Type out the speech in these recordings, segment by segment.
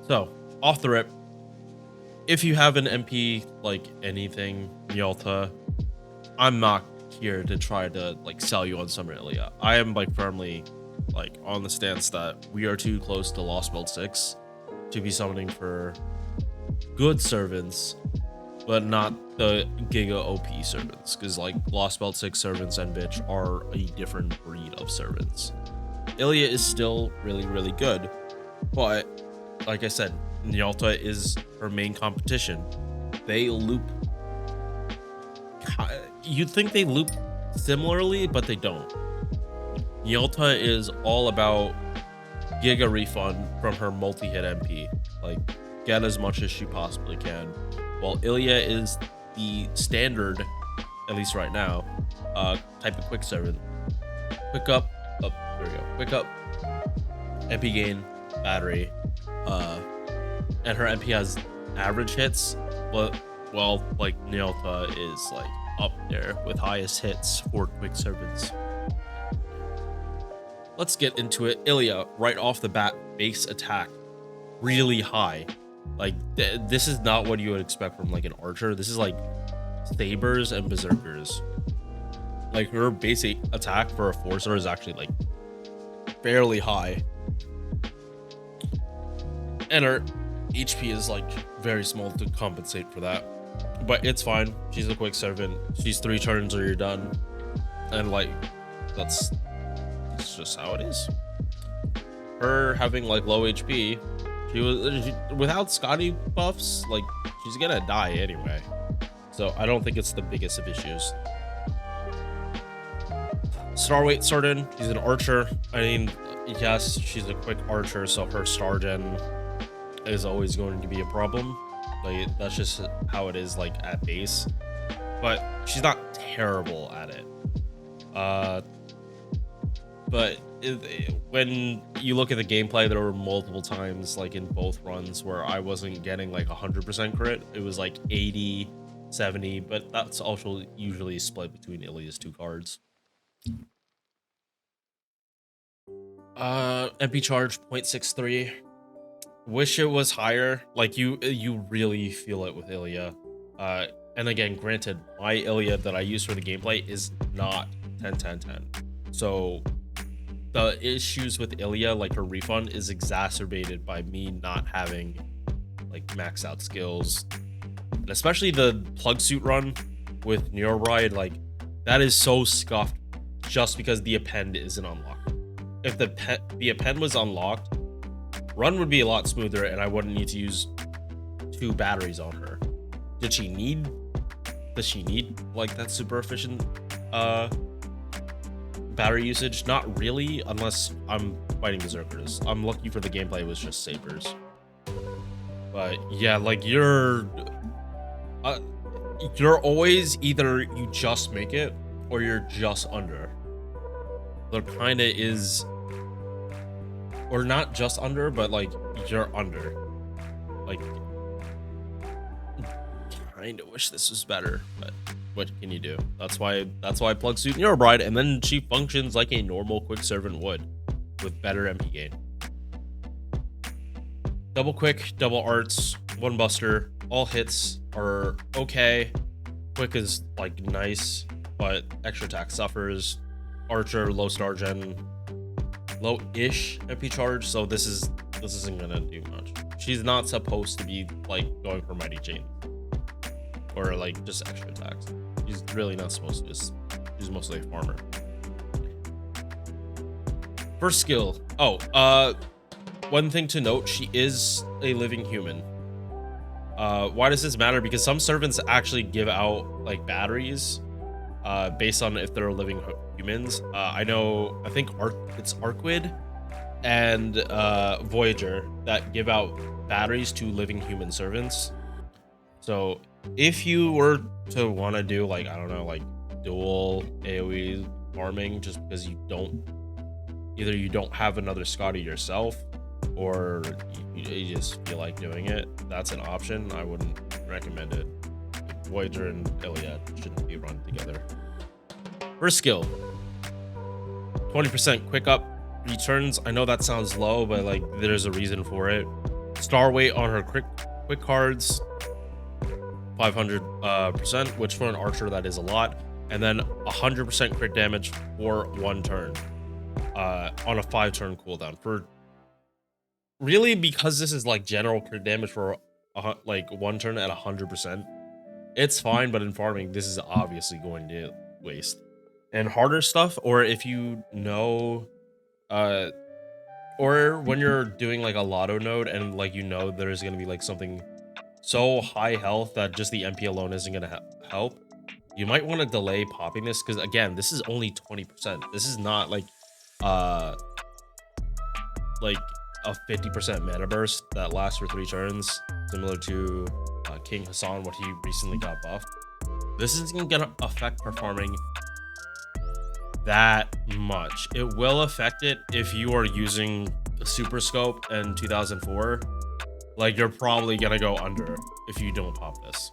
So, off the rip, if you have an MP like anything, Yalta, I'm not here to try to like sell you on Summer Illya. I am like firmly like on the stance that we are too close to Lost Belt 6 to be summoning for good servants, but not the Giga OP servants, because like Lost Belt 6 servants and bitch are a different breed of servants. Illya is still really good, but like I said, Nyalta is her main competition. They loop. You'd think they loop similarly, but they don't. Nyalta is all about Giga refund from her multi-hit MP. Like, get as much as she possibly can. While Illya is the standard, at least right now, type of quick servant. Quick up, there we go. Quick up, MP gain, battery, and her MP has average hits, but well, like Nyalta is like up there with highest hits for quick servants. Let's get into it. Illya, right off the bat, base attack, really high. Like this is not what you would expect from like an archer. This is like sabers and berserkers. Like her basic attack for a 4-star is actually like fairly high, and her HP is like very small to compensate for that, but it's fine. She's a quick servant. She's 3 turns or you're done, and like that's just how it is. Her having like low HP, without Scotty buffs, like she's gonna die anyway, so I don't think it's the biggest of issues. Starweight Sardin, she's an archer. I mean, yes, she's a quick archer, so her star gen is always going to be a problem. Like that's just how it is, like at base. But she's not terrible at it. But when you look at the gameplay, there were multiple times, like in both runs, where I wasn't getting like 100% crit. It was like 80, 70, but that's also usually split between Illya's 2 cards. MP charge 0.63. Wish it was higher. Like you really feel it with Illya. And again, granted, my Illya that I use for the gameplay is not 10-10-10. So the issues with Illya, like her refund, is exacerbated by me not having like max out skills, and especially the plug suit run with Neuroride. Like that is so scuffed just because the Append isn't unlocked. If the Append was unlocked, run would be a lot smoother, and I wouldn't need to use 2 batteries on her. Does she need like that super efficient battery usage? Not really, unless I'm fighting berserkers. I'm lucky for the gameplay, it was just sabers. But yeah, like you're always either you just make it or you're just under. There kind of is, or not just under, but like you're under. Like kind of wish this was better, but what can you do? That's why I plug suit Neurobride, and then she functions like a normal quick servant would, with better MP gain. Double quick, double arts, 1 buster. All hits are okay. Quick is like nice, but extra attack suffers. Archer, low star gen, low-ish MP charge, so this isn't gonna do much. She's not supposed to be like going for mighty chain or like just extra attacks. She's really not supposed to. She's mostly a farmer. First skill. One thing to note, she is a living human. Why does this matter? Because some servants actually give out like batteries based on if they're living humans. I think it's Arquid and Voyager that give out batteries to living human servants. So if you were to want to do like, I don't know, like dual AoE farming, just because you don't have another Scotty yourself, or you just feel like doing it, that's an option. I wouldn't recommend it. Voyager and Illya shouldn't be run together. First skill, 20% quick up returns. I know that sounds low, but like there's a reason for it. Star weight on her quick cards, 500%, which for an archer that is a lot, and then 100% crit damage for 1 turn, on a 5-turn cooldown. For really, because this is like general crit damage for like 1 turn at 100%, it's fine. But in farming, this is obviously going to waste. And harder stuff, or if you know, or when you're doing like a lotto node and like there's gonna be like something so high health that just the MP alone isn't gonna help, you might want to delay popping this, because again, this is only 20%. This is not like a 50% mana burst that lasts for 3 turns, similar to King Hassan, what he recently got buffed. This isn't gonna affect performing that much. It will affect it if you are using the SuperScope and 2004. Like, you're probably gonna go under if you don't pop this.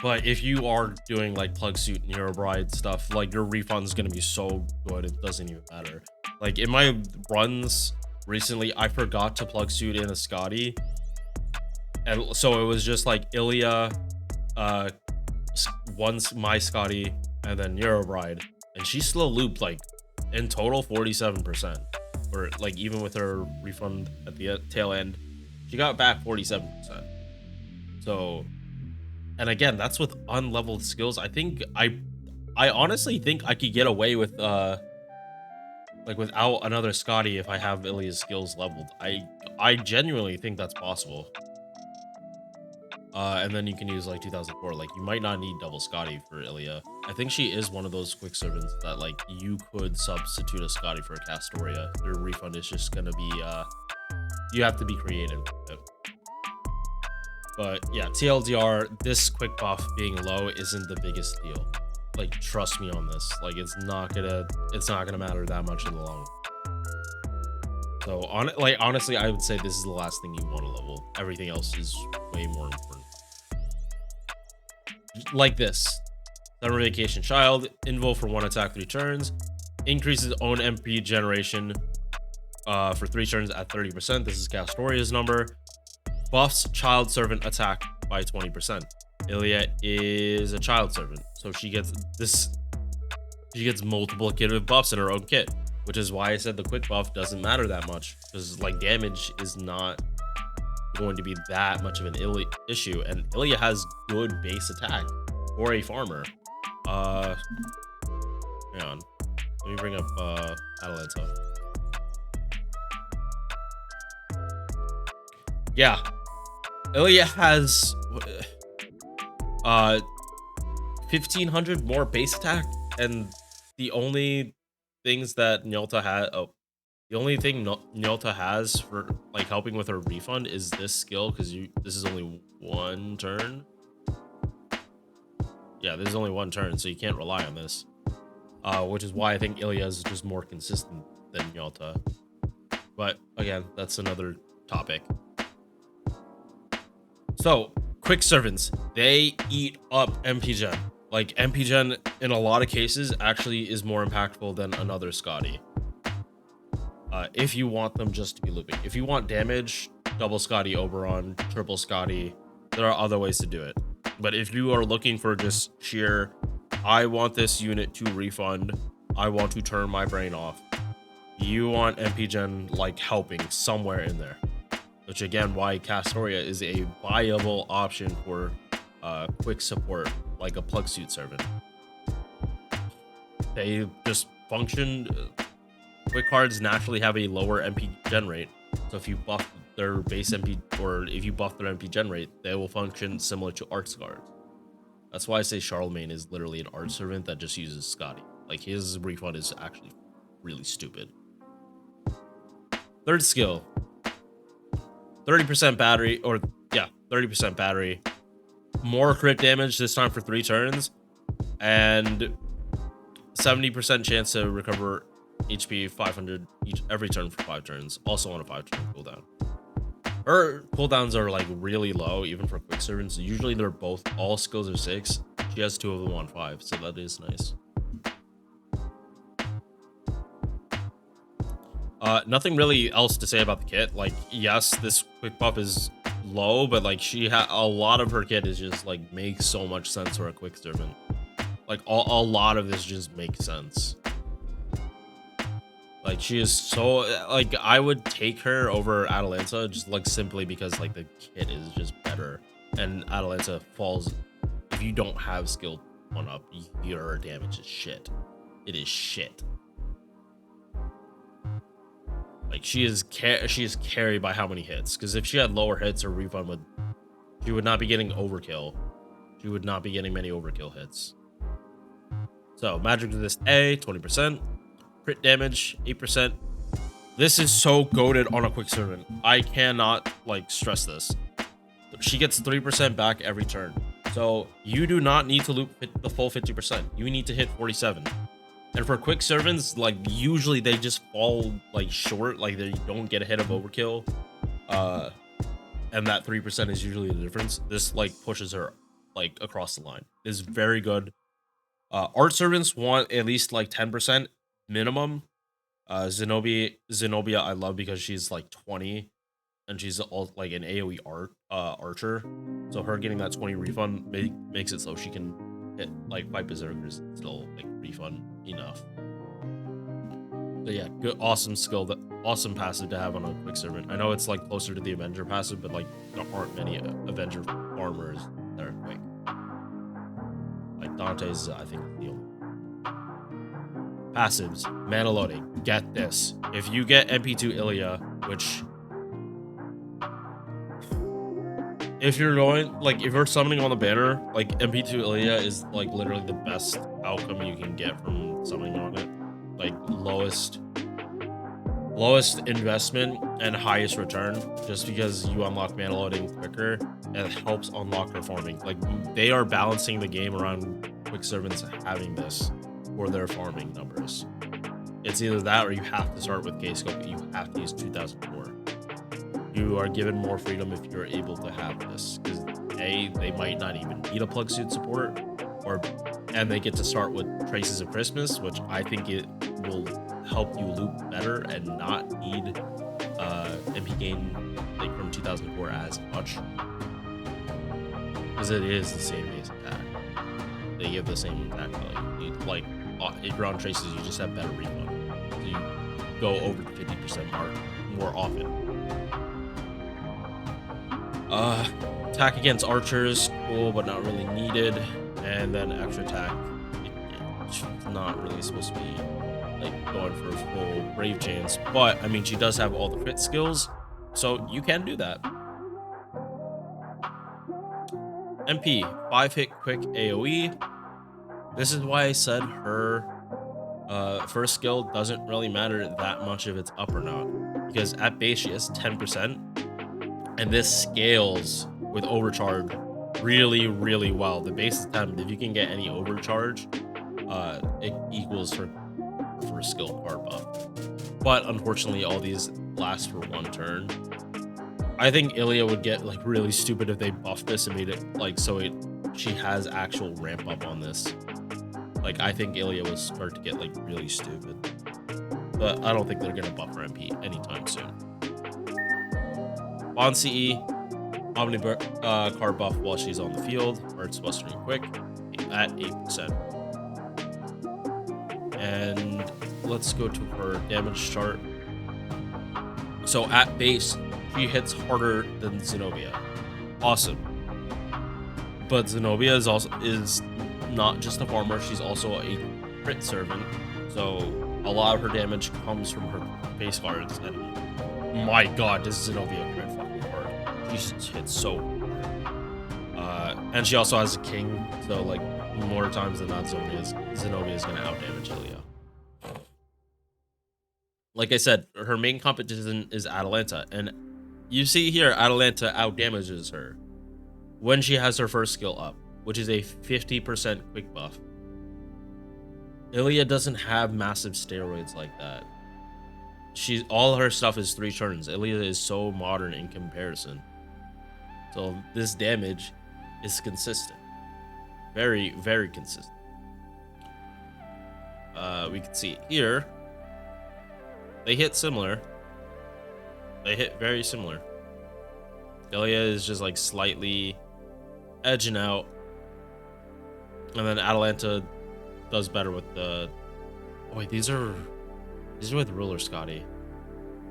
But if you are doing like plug suit and Hero Bride stuff, like, your refund's gonna be so good it doesn't even matter. Like, in my runs recently, I forgot to plug suit in a Scotty, and so it was just like Illya, once my Scotty, and then Hero Bride, and she still looped like in total 47%, or like even with her refund at the tail end, she got back 47%. So, and again, that's with unleveled skills. I think I honestly think I could get away with like without another Scotty if I have Illya's skills leveled. I genuinely think that's possible. And then you can use like 2004. Like, you might not need double Scotty for Illya. I think she is one of those quick servants that like you could substitute a Scotty for a Castoria. Their refund is just gonna be you have to be creative with it. But yeah, TLDR, this quick buff being low isn't the biggest deal. Like, trust me on this. Like, it's not gonna matter that much in the long run. So honestly, I would say this is the last thing you want to level. Everything else is way more important. Like this. Summer Vacation Child, invo for 1 attack 3 turns, increases own MP generation for 3 turns at 30%. This is Castoria's number. Buffs Child Servant attack by 20%. Illya is a Child Servant, so she gets multiplicative buffs in her own kit, which is why I said the quick buff doesn't matter that much, because like damage is not going to be that much of an issue, and Illya has good base attack for a farmer. Hang on, let me bring up Atalanta. Yeah, Illya has 1500 more base attack, and the only things that Nyalta had, the only thing Nyalta has for like helping with her refund is this skill, because this is only 1 turn. Yeah, this is only 1 turn, so you can't rely on this, which is why I think Illya is just more consistent than Nyalta. But again, that's another topic. So, quick servants, they eat up MP gen. Like, MP gen in a lot of cases actually is more impactful than another Scotty. If you want them just to be looping. If you want damage, double Scotty Oberon, triple Scotty, there are other ways to do it. But if you are looking for just sheer, I want this unit to refund, I want to turn my brain off, you want MP gen like helping somewhere in there. Which again, why Castoria is a viable option for quick support, like a plug suit servant. They just function. Quick cards naturally have a lower MP gen rate, so if you buff their base MP, or if you buff their MP gen rate, they will function similar to Arts cards. That's why I say Charlemagne is literally an art servant that just uses Scotty. Like, his refund is actually really stupid. Third skill, 30% battery, or yeah, 30% battery, more crit damage, this time for 3 turns, and 70% chance to recover HP 500 every turn for 5 turns, also on a 5-turn cooldown. Her cooldowns are like really low, even for quick servants. Usually they're both, all skills are 6. She has 2 of them on 5, so that is nice. Nothing really else to say about the kit. Like, yes, this quick buff is low, but like a lot of her kit is just like makes so much sense for a quick servant. Like a lot of this just makes sense. Like she is so like I would take her over Atalanta just like simply because like the kit is just better, and Atalanta falls if you don't have skill 1-up, your damage is shit. It is shit. Like she is carried by how many hits? Because if she had lower hits, her refund would she would not be getting overkill. She would not be getting many overkill hits. So magic resist A 20%, crit damage 8%. This is so goated on a quick servant. I cannot like stress this. She gets 3% back every turn. So you do not need to loop the full 50%. You need to hit 47. And for quick servants, like usually they just fall like short, like they don't get a hit of overkill. And that 3% is usually the difference. This like pushes her like across the line. It's very good. Art servants want at least like 10% minimum. Zenobia I love because she's like 20 and she's all like an AoE archer. So her getting that 20 refund makes it so she can hit like 5 berserkers and still like refund enough. But yeah, good, awesome skill, awesome passive to have on a quick servant. I know it's like closer to the Avenger passive, but like there aren't many Avenger farmers that are quick. Like Dantes, I think, the only. Passives, mana loading. Get this. If you get NP2 Illya, which if you're going like if you're summoning on the banner, like NP2 Illya is like literally the best outcome you can get from summoning on it. Like lowest investment and highest return, just because you unlock mana loading quicker and it helps unlock her farming. Like they are balancing the game around quick servants having this for their farming numbers. It's either that or you have to start with K-Scope. You have to use 2004. You are given more freedom if you're able to have this, because A, they might not even need a plug suit support, and they get to start with Traces of Christmas, which I think it will help you loop better and not need MP gain like from 2004 as much, because it is the same base attack. They give the same attack value. Like if you're on Traces, you just have better refund, so you go over the 50% mark more often. Attack against archers, cool, but not really needed. And then extra attack, it's not really supposed to be like going for a full brave chance, but I mean she does have all the crit skills, so you can do that. MP 5-hit quick AoE. This is why I said her first skill doesn't really matter that much if it's up or not, because at base she has 10%, and this scales with overcharge really, really well. The base is 10, but if you can get any overcharge, it equals her skill card buff. But unfortunately, all these last for one turn. I think Illya would get like really stupid if they buffed this and made it like so she has actual ramp up on this. Like I think Illya will start to get like really stupid, but I don't think they're gonna buff her MP anytime soon. On CE, Omni card buff while she's on the field, Arts Bustering Quick at 8%. And let's go to her damage chart. So at base, she hits harder than Zenobia. Awesome. But Zenobia is not just a farmer, she's also a crit servant. So a lot of her damage comes from her face cards, and my god, does Zenobia crit fucking hard. She just hits so hard. And she also has a king, so like more times than not, Zenobia is gonna outdamage Illya. Like I said, her main competition is Atalanta, and you see here Atalanta outdamages her when she has her first skill up, which is a 50% quick buff. Illya doesn't have massive steroids like that. All her stuff is 3 turns. Illya is so modern in comparison. So this damage is consistent. Very, very consistent. We can see it here. They hit similar. They hit very similar. Illya is just like slightly edging out. And then Atalanta does better with the... Oh wait, these are with ruler, Scotty.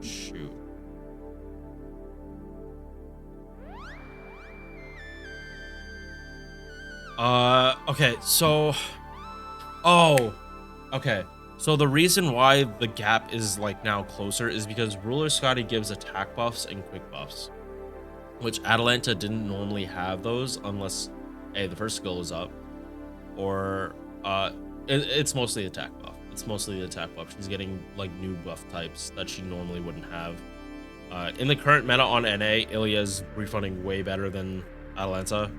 Shoot. Okay, so... Oh, okay. So the reason why the gap is like now closer is because ruler Scotty gives attack buffs and quick buffs, which Atalanta didn't normally have those unless A, the first skill is up, or it's mostly attack buff. It's mostly the attack buff. She's getting like new buff types that she normally wouldn't have. In the current meta on NA, Illya is refunding way better than Atalanta.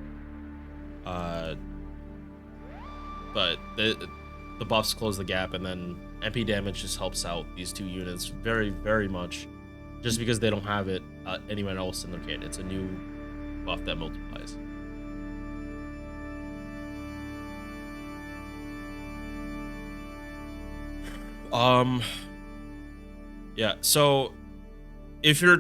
But the buffs close the gap, and then MP damage just helps out these two units very, very much, just because they don't have it anywhere else in their kit. It's a new buff that multiplies. Yeah, so if you're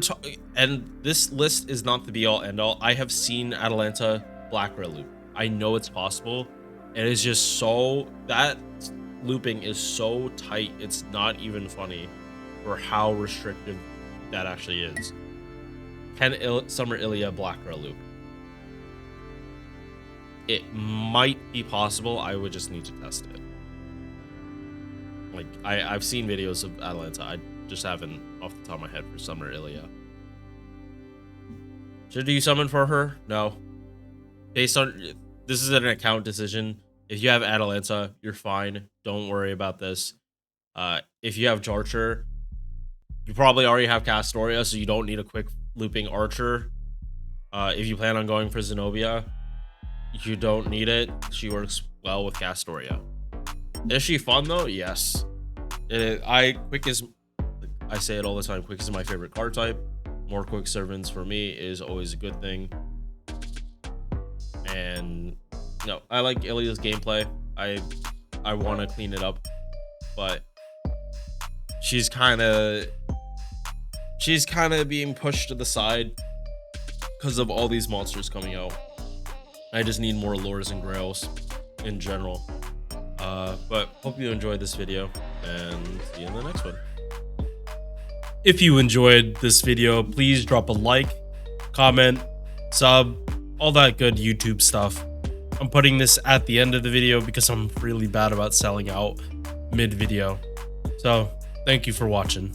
and this list is not the be all end all. I have seen Atalanta Black Grail loop. I know it's possible. It is just so, that looping is so tight, it's not even funny for how restrictive that actually is. Can Summer Illya Black Grail loop? It might be possible. I would just need to test it. Like, I've seen videos of Atalanta. I just haven't off the top of my head for Summer Illya. Should you summon for her? No. Based on, this is an account decision. If you have Atalanta, you're fine. Don't worry about this. If you have Jarcher, you probably already have Castoria, so you don't need a quick looping Archer. If you plan on going for Zenobia, you don't need it. She works well with Castoria. Is she fun though? Yes. Quick is, I say it all the time, quick is my favorite card type. More quick servants for me is always a good thing. And no, I like Illya's gameplay. I want to clean it up, but she's kind of being pushed to the side because of all these monsters coming out. I just need more lures and grails in general. But hope you enjoyed this video, and see you in the next one. If you enjoyed this video, please drop a like, comment, sub, all that good YouTube stuff. I'm putting this at the end of the video because I'm really bad about selling out mid-video. So, thank you for watching.